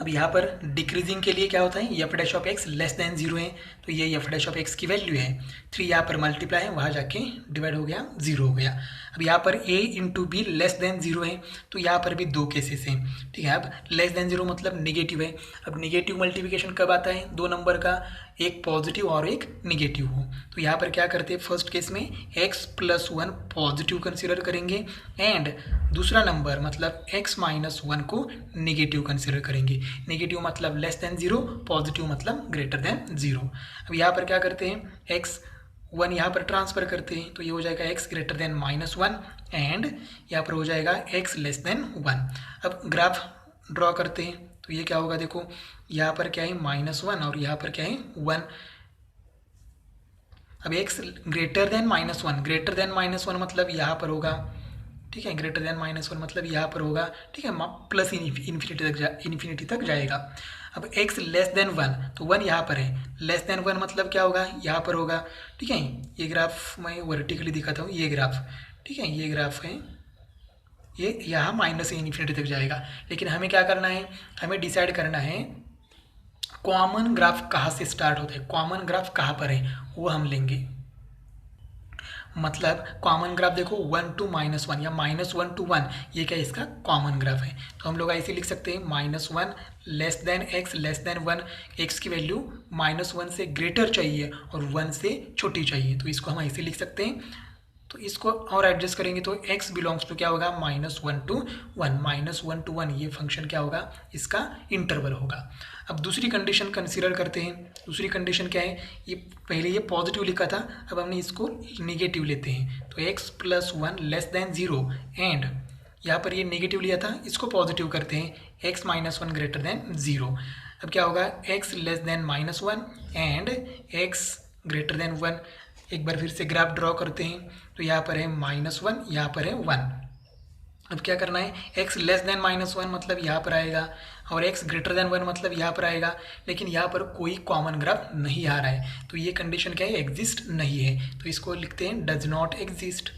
अब यहाँ पर डिक्रीजिंग के लिए क्या होता है, F dash of x less than 0 है, तो ये एफ डैश ऑफ एक्स की वैल्यू है, 3 यहाँ पर मल्टीप्लाई है, वहाँ जाके डिवाइड हो गया, 0 हो गया। अब यहाँ पर a into be less than 0 है, तो यहाँ पर भी दो केसेस हैं, ठीक है। अब लेस देन 0 मतलब निगेटिव है। अब निगेटिव मल्टीप्लिकेशन कब आता है, दो नंबर का, एक पॉजिटिव और एक निगेटिव हो। तो यहाँ पर क्या करते हैं, फर्स्ट केस में x + 1 पॉजिटिव कंसिडर करेंगे, एंड दूसरा नंबर मतलब x - 1 को निगेटिव कंसिडर करेंगे। निगेटिव मतलब लेस देन 0, पॉजिटिव मतलब ग्रेटर देन 0। अब यहाँ पर क्या करते हैं, x1 यहाँ पर ट्रांसफर करते हैं, तो ये हो जाएगा x ग्रेटर देन -1, एंड यहाँ पर हो जाएगा x लेस देन 1। अब ग्राफ ड्रॉ करते हैं, तो ये क्या होगा, देखो यहाँ पर क्या है, -1 और यहाँ पर क्या है, 1। अब x greater than -1, greater than -1 मतलब यहाँ पर होगा, ठीक है, ग्रेटर देन -1 मतलब यहाँ पर होगा, ठीक है, प्लस इन्फिनिटी तक जाएगा। अब x लेस देन 1, तो 1 यहाँ पर है, लेस देन 1 मतलब क्या होगा, यहाँ पर होगा, ठीक है। ये ग्राफ मैं वर्टिकली दिखाता हूँ, ये ग्राफ, ठीक है, ये ग्राफ है, ये यहाँ -इन्फिनिटी तक जाएगा। लेकिन हमें क्या करना है, हमें डिसाइड करना है कॉमन ग्राफ कहाँ से स्टार्ट होता है, कॉमन ग्राफ कहाँ पर है, वो हम लेंगे। मतलब कॉमन ग्राफ देखो 1 टू -1 या -1 टू 1, ये क्या इसका कॉमन ग्राफ है। तो हम लोग ऐसे लिख सकते हैं, -1 less than x less then 1, x की वैल्यू -1 से ग्रेटर चाहिए और 1 से छोटी चाहिए, तो इसको हम ऐसे लिख सकते हैं। तो इसको और एडजस्ट करेंगे तो x बिलोंग्स टू क्या होगा, -1 टू 1, -1 टू 1 ये फंक्शन क्या होगा, इसका इंटरवल होगा। अब दूसरी कंडीशन कंसीडर करते हैं। दूसरी कंडीशन क्या है, ये पहले ये पॉजिटिव लिखा था, अब हमने इसको निगेटिव लेते हैं, तो x + 1 लेस देन 0, एंड यहाँ पर ये नेगेटिव लिया था, इसको पॉजिटिव करते हैं, x - 1 ग्रेटर देन 0। अब क्या होगा, x less then -1 and x greater than 1। एक बार फिर से ग्राफ ड्रॉ करते हैं, तो यहाँ पर है -1, यहाँ पर है 1। अब क्या करना है, x लेस देन -1 मतलब यहाँ पर आएगा, और x ग्रेटर देन 1 मतलब यहाँ पर आएगा, लेकिन यहाँ पर कोई कॉमन ग्राफ नहीं आ रहा है, तो ये कंडीशन क्या है, एग्जिस्ट नहीं है। तो इसको लिखते हैं does not exist.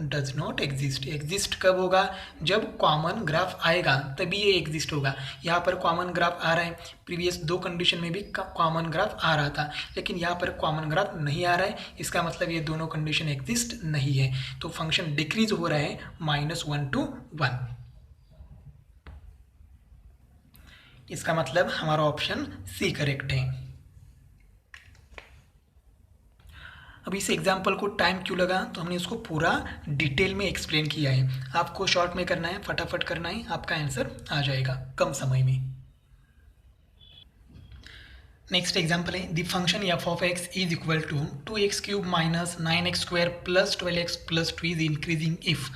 Does not exist. Exist कब होगा, जब कॉमन ग्राफ आएगा तभी ये एग्जिस्ट होगा। यहाँ पर कॉमन ग्राफ आ रहा है, प्रीवियस दो कंडीशन में भी कॉमन ग्राफ आ रहा था, लेकिन यहाँ पर कॉमन ग्राफ नहीं आ रहा है, इसका मतलब ये दोनों कंडीशन एग्जिस्ट नहीं है। तो फंक्शन डिक्रीज हो रहा है -1 टू 1। इसका मतलब हमारा ऑप्शन सी करेक्ट है। अब इस एग्जाम्पल को टाइम क्यों लगा, तो हमने इसको पूरा डिटेल में एक्सप्लेन किया है। आपको शॉर्ट में करना है, फटाफट करना है, आपका आंसर आ जाएगा कम समय में। नेक्स्ट एग्जाम्पल है, the function f of x is equal to 2x³ - 9x² + 12x + 2 is increasing if.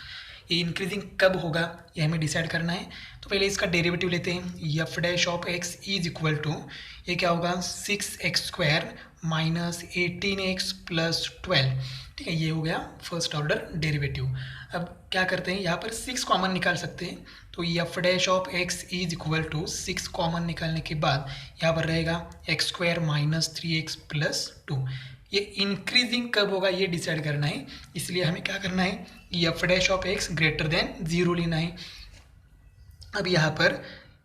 ये इंक्रीजिंग कब होगा ये हमें डिसाइड करना है। तो पहले इसका डेरिवेटिव लेते हैं। F dash of x is equal to, ये क्या होगा 6x² माइनस 18x प्लस 12, ठीक है, ये हो गया फर्स्ट ऑर्डर डेरिवेटिव। अब क्या करते हैं, यहाँ पर 6 कॉमन निकाल सकते हैं। तो F dash of x is equal to 6 common निकालने के बाद यहाँ पर रहेगा x² माइनस 3x प्लस 2। ये इंक्रीजिंग कब होगा ये डिसाइड करना है, इसलिए हमें क्या करना है, F dash of x greater than 0 लेना है। अब यहाँ पर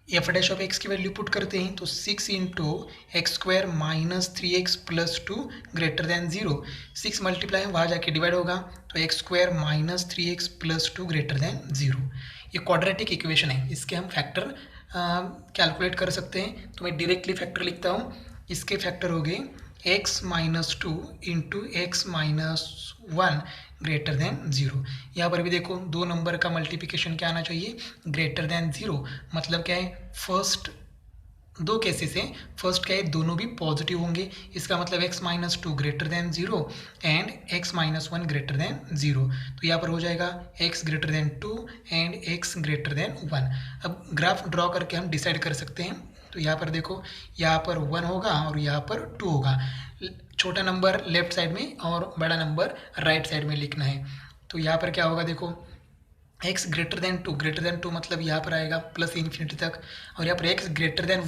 एफ डैश ऑफ एक्स की वैल्यू पुट करते हैं, तो 6 into x² minus 3x plus 2 greater then 0। 6 multiply वहाँ जाके डिवाइड होगा, तो x² minus 3x plus 2 greater then 0। ये क्वाड्रेटिक इक्वेशन है, इसके हम फैक्टर कैलकुलेट कर सकते हैं। तो मैं डायरेक्टली फैक्टर लिखता हूँ। इसके फैक्टर हो गए x minus 2 into x minus 1 greater than 0। यहाँ पर भी देखो दो नंबर का मल्टीप्लिकेशन क्या आना चाहिए, ग्रेटर देन 0। मतलब क्या है, फर्स्ट दो केसेस हैं, फर्स्ट क्या है, दोनों भी पॉजिटिव होंगे। इसका मतलब x minus 2 greater then 0 and x minus 1 greater than 0। तो यहाँ पर हो जाएगा x greater than 2 and x greater than 1। अब ग्राफ ड्रॉ करके हम डिसाइड कर सकते हैं। तो यहाँ पर देखो, यहाँ पर 1 होगा और यहाँ पर 2 होगा। छोटा नंबर लेफ्ट साइड में और बड़ा नंबर राइट साइड में लिखना है। तो यहाँ पर क्या होगा, देखो x ग्रेटर देन 2 मतलब यहाँ पर आएगा प्लस इन्फिनिटी तक, और यहाँ पर x ग्रेटर देन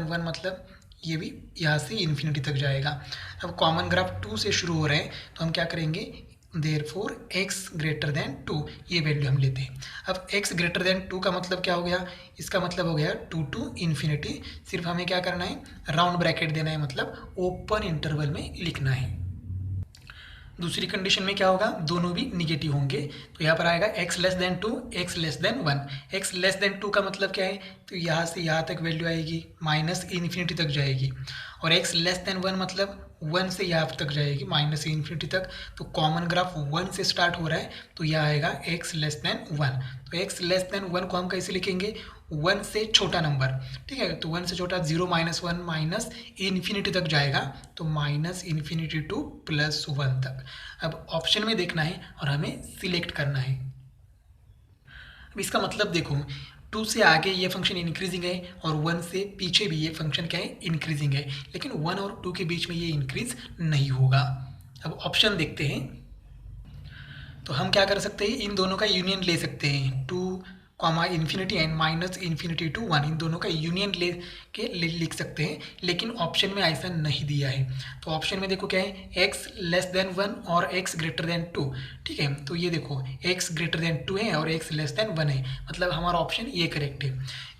1 मतलब ये भी यहाँ से इन्फिनिटी तक जाएगा। अब कॉमन ग्राफ 2 से शुरू हो रहे हैं, तो हम क्या करेंगे, देयरफॉर x ग्रेटर देन 2 ये वैल्यू हम लेते हैं। अब x ग्रेटर देन 2 का मतलब क्या हो गया, इसका मतलब हो गया 2 टू इन्फिनिटी। सिर्फ हमें क्या करना है, राउंड ब्रैकेट देना है, मतलब ओपन इंटरवल में लिखना है। दूसरी कंडीशन में क्या होगा, दोनों भी निगेटिव होंगे। तो यहाँ पर आएगा x less then 2 x less then 1। x less then 2 का मतलब क्या है, तो यहाँ से यहाँ तक वैल्यू आएगी माइनस इन्फिनिटी तक जाएगी, और x लेस देन 1 मतलब 1 से यहाँ तक जाएगी माइनस इन्फिनिटी तक। तो कॉमन ग्राफ 1 से स्टार्ट हो रहा है, तो यह आएगा x लेस देन 1। तो x लेस देन 1 को हम कैसे लिखेंगे, 1 से छोटा नंबर, ठीक है। तो 1 से छोटा 0 माइनस 1 माइनस इन्फिनिटी तक जाएगा, तो माइनस इन्फिनिटी टू प्लस 1 तक। अब ऑप्शन में देखना है और हमें सिलेक्ट करना है। अब इसका मतलब देखो, 2 से आगे ये फंक्शन इंक्रीजिंग है और 1 से पीछे भी ये फंक्शन क्या है, इंक्रीजिंग है, लेकिन 1 और 2 के बीच में ये इंक्रीज नहीं होगा। अब ऑप्शन देखते हैं। तो हम क्या कर सकते हैं, इन दोनों का यूनियन ले सकते हैं, 2 comma infinity and minus infinity to 1, इन दोनों का यूनियन ले के लिख सकते हैं, लेकिन ऑप्शन में ऐसा नहीं दिया है। तो ऑप्शन में देखो क्या है, x लेस देन 1 और x ग्रेटर देन 2, ठीक है। तो ये देखो x ग्रेटर देन 2 है और x लेस देन 1 है, मतलब हमारा ऑप्शन ये करेक्ट है।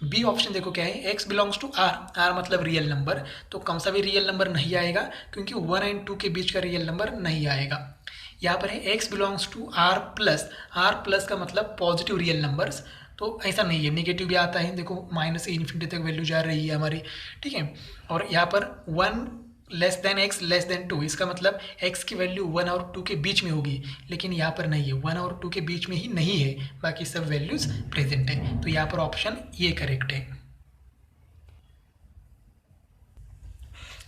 बी ऑप्शन देखो क्या है, x belongs to r, r मतलब रियल नंबर, तो कौन सा भी रियल नंबर नहीं आएगा, क्योंकि 1 एंड 2 के बीच का रियल नंबर नहीं आएगा। यहाँ पर है x belongs to r plus का मतलब पॉजिटिव रियल नंबर्स, तो ऐसा नहीं है, नेगेटिव भी आता है, देखो माइनस से इन्फिनिटी तक वैल्यू जा रही है हमारी, ठीक है। और यहाँ पर 1 less than x less then 2, इसका मतलब x की वैल्यू 1 और 2 के बीच में होगी, लेकिन यहाँ पर नहीं है, 1 और 2 के बीच में ही नहीं है, बाकी सब वैल्यूज प्रेजेंट है। तो यहाँ पर ऑप्शन ये करेक्ट है।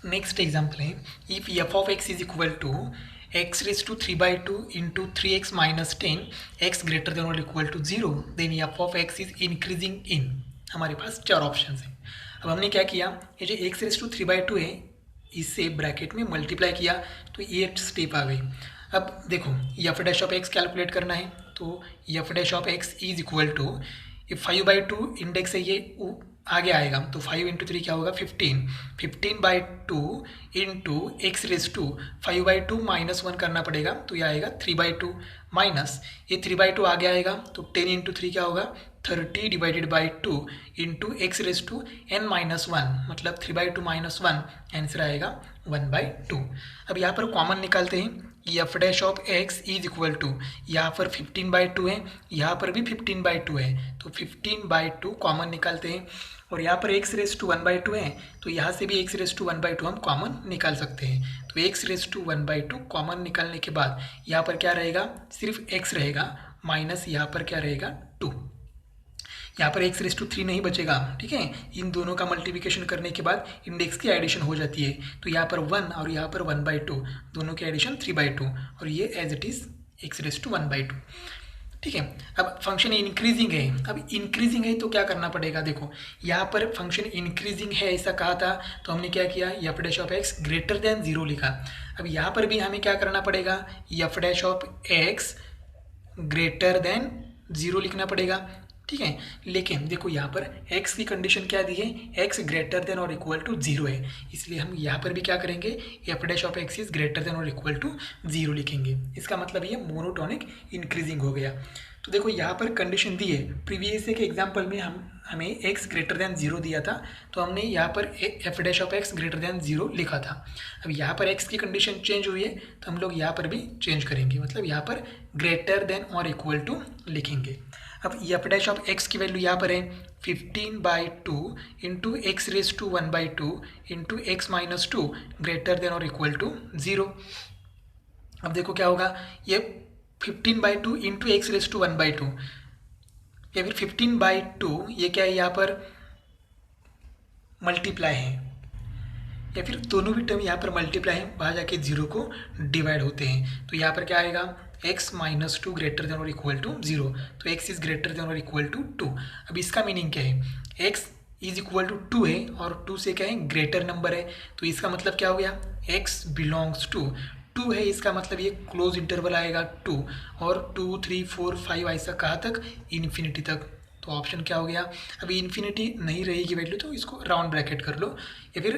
नेक्स्ट एग्जाम्पल है, if f of x is equal to x raised to 3/2 into 3x minus 10 x greater than or equal to 0 then f of x is increasing in। हमारे पास 4 option हैं। अब हमने क्या किया, ये जो x raised to 3/2 है, इससे ब्रैकेट में मल्टीप्लाई किया, तो ये स्टेप आ गई। अब देखो f dash of x calculate करना है, तो f dash of x is equal to, ये 5/2 इंडेक्स है, ये आगे आएगा, तो 5 इंटू 3 क्या होगा 15/2 into x raise to 5/2 minus 1 करना पड़ेगा, तो यह आएगा 3/2 माइनस ये 3/2 आगे आएगा, तो 10 इंटू 3 क्या होगा 30 divided by 2 into x raise to n minus 1, मतलब 3/2 माइनस 1, आंसर आएगा 1/2। अब यहाँ पर कॉमन निकालते हैं, f dash of x is equal to, यहाँ पर 15/2 है, यहाँ पर भी 15/2 है, तो 15/2 कॉमन निकालते हैं, और यहाँ पर x रेस टू 1/2 है, तो यहाँ से भी x रेस टू 1/2 हम कॉमन निकाल सकते हैं। तो x रेस टू 1/2 कॉमन निकालने के बाद यहाँ पर क्या रहेगा, सिर्फ x रहेगा, माइनस यहाँ पर क्या रहेगा 2, यहाँ पर x रेस टू 3 नहीं बचेगा, ठीक है। इन दोनों का मल्टीप्लिकेशन करने के बाद इंडेक्स की एडिशन हो जाती है, तो यहाँ पर 1 और यहाँ पर 1/2, दोनों की एडिशन 3/2, और ये as it is x raise to 1/2, ठीक है। अब फंक्शन इंक्रीजिंग है, अब इंक्रीजिंग है तो क्या करना पड़ेगा, देखो यहाँ पर फंक्शन इंक्रीजिंग है ऐसा कहा था, तो हमने क्या किया, F dash of x greater than 0 लिखा। अब यहाँ पर भी हमें क्या करना पड़ेगा, F dash of x greater than 0 लिखना पड़ेगा, ठीक है। लेकिन देखो यहाँ पर x की कंडीशन क्या दी है, x ग्रेटर देन और इक्वल टू 0 है, इसलिए हम यहाँ पर भी क्या करेंगे, F dash of x is greater than और इक्वल टू 0 लिखेंगे। इसका मतलब ये मोनोटोनिक इंक्रीजिंग हो गया। तो देखो यहाँ पर कंडीशन दी है, प्रीवियस के एग्जाम्पल में हमें x ग्रेटर देन 0 दिया था, तो हमने यहाँ पर F dash of x greater than 0 लिखा था। अब यहाँ पर x की कंडीशन चेंज हुई है, तो हम लोग यहाँ पर भी चेंज करेंगे, मतलब यहाँ पर ग्रेटर देन और इक्वल टू लिखेंगे। अब एफ डैश ऑफ एक्स की वैल्यू यहाँ पर है 15/2 into x raise to 1/2 into x minus 2 greater than और इक्वल टू 0। अब देखो क्या होगा, ये 15/2 इंटू एक्स रेज टू 1/2 या फिर 15/2, ये क्या है यहाँ पर मल्टीप्लाई है, या फिर दोनों भी टर्म यहाँ पर मल्टीप्लाई है, बाहर जाके 0 को डिवाइड होते हैं। तो यहाँ पर क्या आएगा, x माइनस 2 ग्रेटर देन और इक्वल टू 0, तो x इज ग्रेटर देन और इक्वल टू 2। अब इसका मीनिंग क्या है, x इज इक्वल टू 2 है और 2 से क्या है, ग्रेटर नंबर है, तो इसका मतलब क्या हो गया, x बिलोंग्स टू 2 है, इसका मतलब ये क्लोज इंटरवल आएगा 2, और 2 3 4 5 ऐसा कहाँ तक, इन्फिनिटी तक। तो ऑप्शन क्या हो गया, अभी इन्फिनिटी नहीं रहेगी वैल्यू तो इसको राउंड ब्रैकेट कर लो, या फिर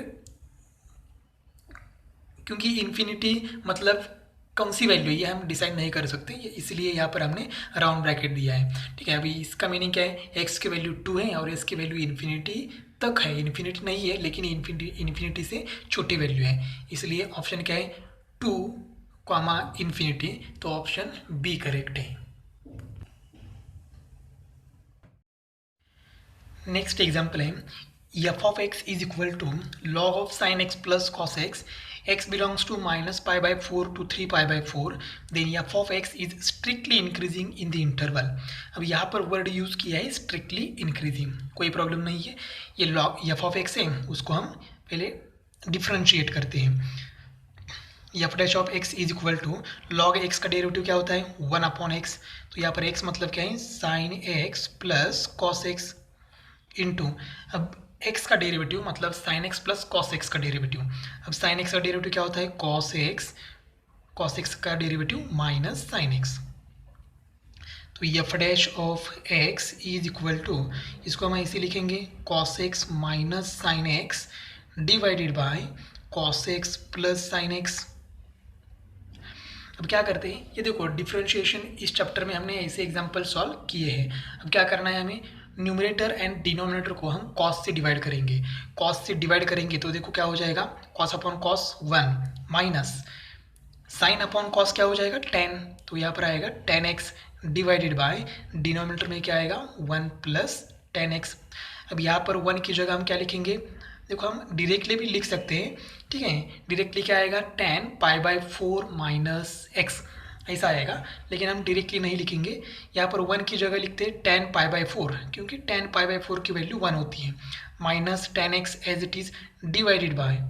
क्योंकि इन्फिनिटी मतलब कौन सी वैल्यू है ये हम डिसाइड नहीं कर सकते, इसलिए यहाँ पर हमने राउंड ब्रैकेट दिया है, ठीक है। अभी इसका मीनिंग क्या है, x की वैल्यू 2 है और s की वैल्यू इन्फिनिटी तक है, इन्फिनिटी नहीं है लेकिन इन्फिनिटी से छोटी वैल्यू है, इसलिए ऑप्शन क्या है 2 कॉमा इन्फिनिटी, तो ऑप्शन बी करेक्ट है। नेक्स्ट एग्जाम्पल है, f of x is equal to log of sine x plus cos x, x belongs to minus pi/4 to 3 pi/4, then f of x is strictly increasing in the interval। अब यहाँ पर word use किया है strictly increasing, कोई problem नहीं है, ये log f of x है, उसको हम पहले डिफ्रेंशिएट करते हैं। F dash of x is equal to log x का डेरिवेटिव क्या होता है, 1/x, तो यहाँ पर x मतलब क्या है, sine x plus cos x into, अब x का डेरिवेटिव मतलब sine x plus cos x का डेरिवेटिव। अब साइन एक्स का डेरिवेटिव क्या होता है, कॉस एक्स का डेरिवेटिव माइनस साइन एक्स, तो F dash of x is equal to, इसको हम ऐसे लिखेंगे cos x minus sine x divided by cos x plus sine x. अब क्या करते हैं, ये देखो डिफ्रेंशिएशन इस चैप्टर में हमने ऐसे एग्जाम्पल सॉल्व किए हैं। अब क्या करना है, हमें न्यूमरेटर एंड डिनोमिनेटर को हम कॉस से डिवाइड करेंगे, कॉस से डिवाइड करेंगे तो देखो क्या हो जाएगा, cos upon cos 1 minus sine upon cos क्या हो जाएगा 10, तो यहाँ पर आएगा 10x डिवाइडेड बाय डिनोमिनेटर में क्या आएगा 1 प्लस 10x। अब यहाँ पर 1 की जगह हम क्या लिखेंगे, देखो हम डायरेक्टली भी लिख सकते हैं, ठीक है, डायरेक्टली क्या आएगा 10 pi/4 माइनस x ऐसा आएगा, लेकिन हम डायरेक्टली नहीं लिखेंगे, यहाँ पर 1 की जगह लिखते हैं 10 pi/4, क्योंकि 10 pi/4 की वैल्यू 1 होती है, minus 10x as it is divided by,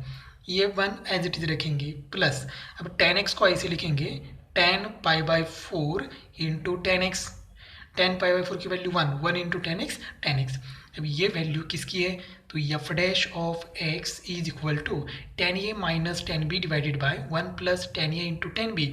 ये 1 एज इट इज़ रखेंगे प्लस, अब 10x को ऐसे लिखेंगे 10 pi/4 इंटू 10x, 10 pi/4 की वैल्यू 1 इंटू 10x 10x। अब ये वैल्यू किसकी है, तो F dash of x is equal to 10a minus 10b divided by 1 plus 10a into 10b,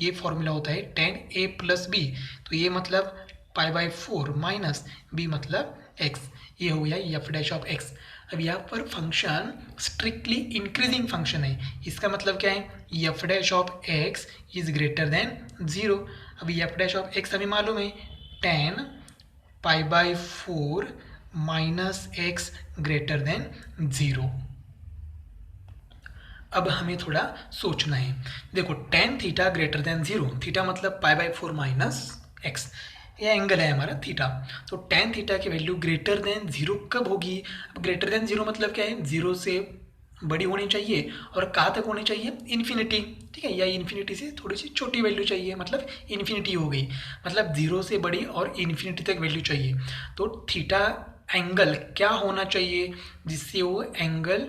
ये फॉर्मूला होता है 10a प्लस b, तो ये मतलब pi/4 माइनस b मतलब x, ये हो गया एफ डैश ऑफ एक्स। अब यहाँ पर फंक्शन स्ट्रिक्टली इंक्रीजिंग फंक्शन है, इसका मतलब क्या है, F dash of x is greater than 0। अब एफ डैश ऑफ एक्स हमें मालूम है 10 pi/4 minus x greater than 0। अब हमें थोड़ा सोचना है, देखो tan theta greater than 0, theta मतलब pi/4 माइनस x, यह एंगल है हमारा थीटा, तो tan थीटा की वैल्यू ग्रेटर देन 0 कब होगी। अब ग्रेटर देन 0 मतलब क्या है, 0 से बड़ी होनी चाहिए और कहाँ तक होनी चाहिए, इन्फिनिटी, ठीक है, या इन्फिनिटी से थोड़ी सी छोटी वैल्यू चाहिए, मतलब इन्फिनिटी हो गई, मतलब 0 से बड़ी और इन्फिनिटी तक वैल्यू चाहिए। तो थीटा एंगल क्या होना चाहिए जिससे वो एंगल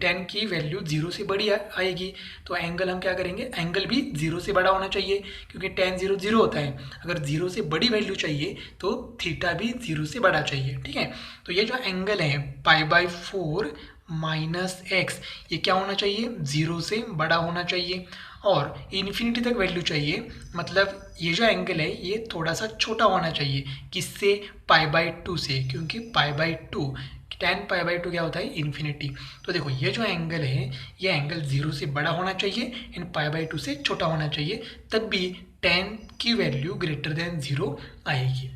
tan की वैल्यू 0 से बड़ी आएगी। तो एंगल हम क्या करेंगे, एंगल भी 0 से बड़ा होना चाहिए क्योंकि tan 0 0 होता है। अगर 0 से बड़ी वैल्यू चाहिए तो थीटा भी 0 से बड़ा चाहिए। ठीक है, तो ये जो एंगल है π/4 -x, ये क्या होना चाहिए, 0 से बड़ा होना चाहिए और इन्फिनिटी तक वैल्यू चाहिए। मतलब ये जो एंगल है ये थोड़ा सा छोटा होना चाहिए, किससे, π/2 से, क्योंकि π/2 tan π/2 क्या होता है, इन्फिनिटी। तो देखो ये जो एंगल है ये एंगल 0 से बड़ा होना चाहिए एंड π/2 से छोटा होना चाहिए, तब भी tan की वैल्यू ग्रेटर देन 0 आएगी।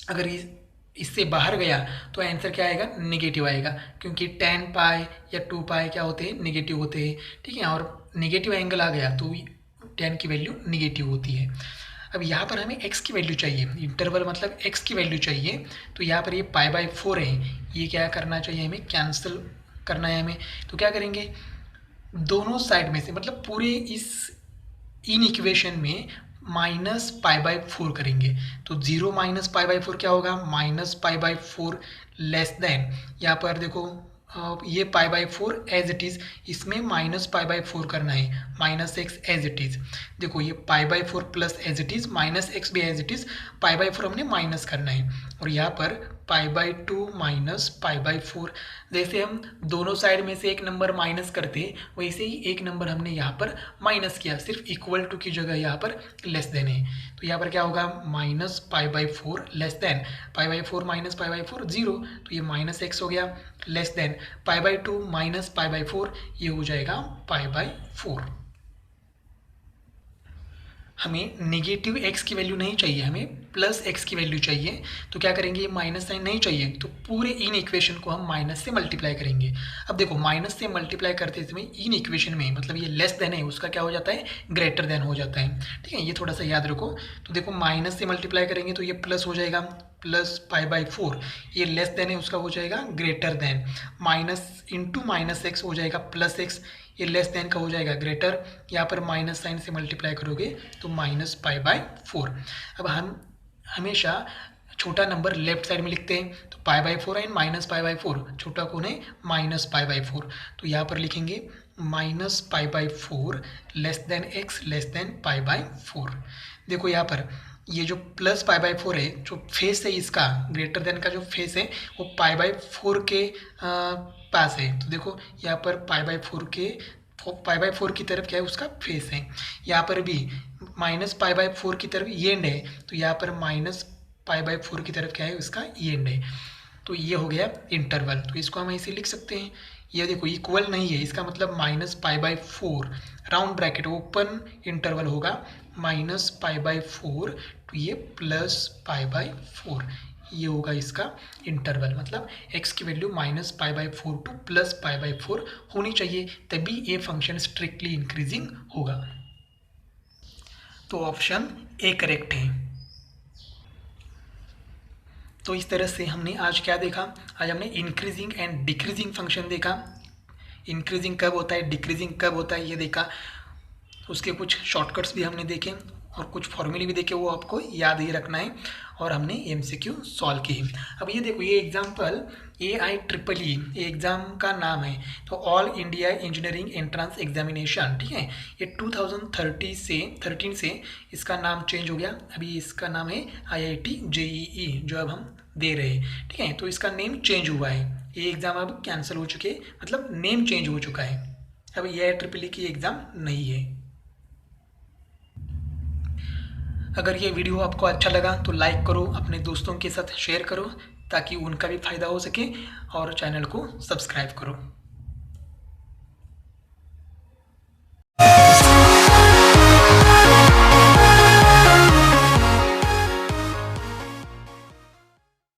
अगर इससे बाहर गया तो आंसर क्या आएगा, नेगेटिव आएगा, क्योंकि tan पाई या 2 पाई क्या होते हैं, नेगेटिव होते हैं। ठीक है, और नेगेटिव एंगल आ गया तो tan की वैल्यू नेगेटिव होती है। अब यहाँ पर हमें x की वैल्यू चाहिए, इंटरवल मतलब x की वैल्यू चाहिए। तो यहाँ पर ये π/4 है, ये क्या करना चाहिए, हमें कैंसिल करना है हमें। तो क्या करेंगे, दोनों साइड में से, मतलब पूरे इस इन इक्वेशन में -π/4 करेंगे। तो 0 -π/4 क्या होगा, -π/4 लेस देन, यहाँ पर देखो ये π/4 एज इट इज़, इसमें -π/4 करना है, -x एज इट इज़। देखो ये π/4 plus as it is, -x भी एज इट इज़, π/4 हमने माइनस करना है और यहाँ पर π/2 -π/4। जैसे हम दोनों साइड में से एक नंबर माइनस करते वैसे ही एक नंबर हमने यहाँ पर माइनस किया, सिर्फ इक्वल टू की जगह यहाँ पर लेस देन है। तो यहाँ पर क्या होगा, -π/4 लेस देन, π/4 -π/4 0, तो ये -x हो गया, लेस देन π/2 -π/4, ये हो जाएगा π/4। हमें नेगेटिव x की वैल्यू नहीं चाहिए, हमें प्लस x की वैल्यू चाहिए। तो क्या करेंगे, ये माइनस साइन नहीं चाहिए तो पूरे इन इक्वेशन को हम माइनस से मल्टीप्लाई करेंगे। अब देखो माइनस से मल्टीप्लाई करते समय इन इक्वेशन में, मतलब ये लेस देन है उसका क्या हो जाता है, ग्रेटर देन हो जाता है। ठीक है, ये थोड़ा सा याद रखो। तो देखो माइनस से मल्टीप्लाई करेंगे तो ये प्लस हो जाएगा, प्लस π/4, ये लेस देन है उसका हो जाएगा greater than, minus into -x हो जाएगा प्लस x, ये लेस देन का हो जाएगा ग्रेटर, यहाँ पर माइनस साइन से मल्टीप्लाई करोगे तो -π/4। अब हम हमेशा छोटा नंबर लेफ्ट साइड में लिखते हैं, तो π/4 एंड -π/4, छोटा कौन है, -π/4। तो यहाँ पर लिखेंगे -π/4 less than x less than π/4। देखो यहाँ पर ये जो प्लस π/4 है, जो फेस है इसका, ग्रेटर देन का जो फेस है वो π/4 के पास है। तो देखो यहाँ पर π/4 की तरफ क्या है, उसका फेस है। यहाँ पर भी -π/4 की तरफ ये एंड है, तो यहाँ पर -π/4 की तरफ क्या है, उसका ये एंड है। तो ये हो गया इंटरवल, तो इसको हम ऐसे लिख सकते हैं। ये देखो इक्वल नहीं है, इसका मतलब -π/4 राउंड ब्रैकेट ओपन इंटरवल होगा, -π/4 तो ये +π/4, ये होगा इसका इंटरवल। मतलब x की वैल्यू -π/4 टू +π/4 होनी चाहिए, तभी ये फंक्शन स्ट्रिक्टली इंक्रीजिंग होगा। तो ऑप्शन ए करेक्ट है। तो इस तरह से हमने आज क्या देखा, आज हमने इंक्रीजिंग एंड डिक्रीजिंग फंक्शन देखा। इंक्रीजिंग कब होता है, डिक्रीजिंग कब होता है, ये देखा। उसके कुछ शॉर्टकट्स भी हमने देखे और कुछ फॉर्मूले भी देखे, वो आपको याद ही रखना है। और हमने MCQ सॉल्व की। अब ये देखो, ये एग्जाम्पल AIEEE, ये एग्ज़ाम का नाम है, तो all India engineering entrance examination. ठीक है, ये 2013 से इसका नाम चेंज हो गया। अभी इसका नाम है IIT JEE, जो अब हम दे रहे हैं। ठीक है, तो इसका नेम चेंज हुआ है, ये एग्ज़ाम अब कैंसिल हो चुके, मतलब नेम चेंज हो चुका है। अब AIEEE की एग्ज़ाम नहीं है। अगर ये वीडियो आपको अच्छा लगा तो लाइक करो, अपने दोस्तों के साथ शेयर करो ताकि उनका भी फ़ायदा हो सके, और चैनल को सब्सक्राइब करो।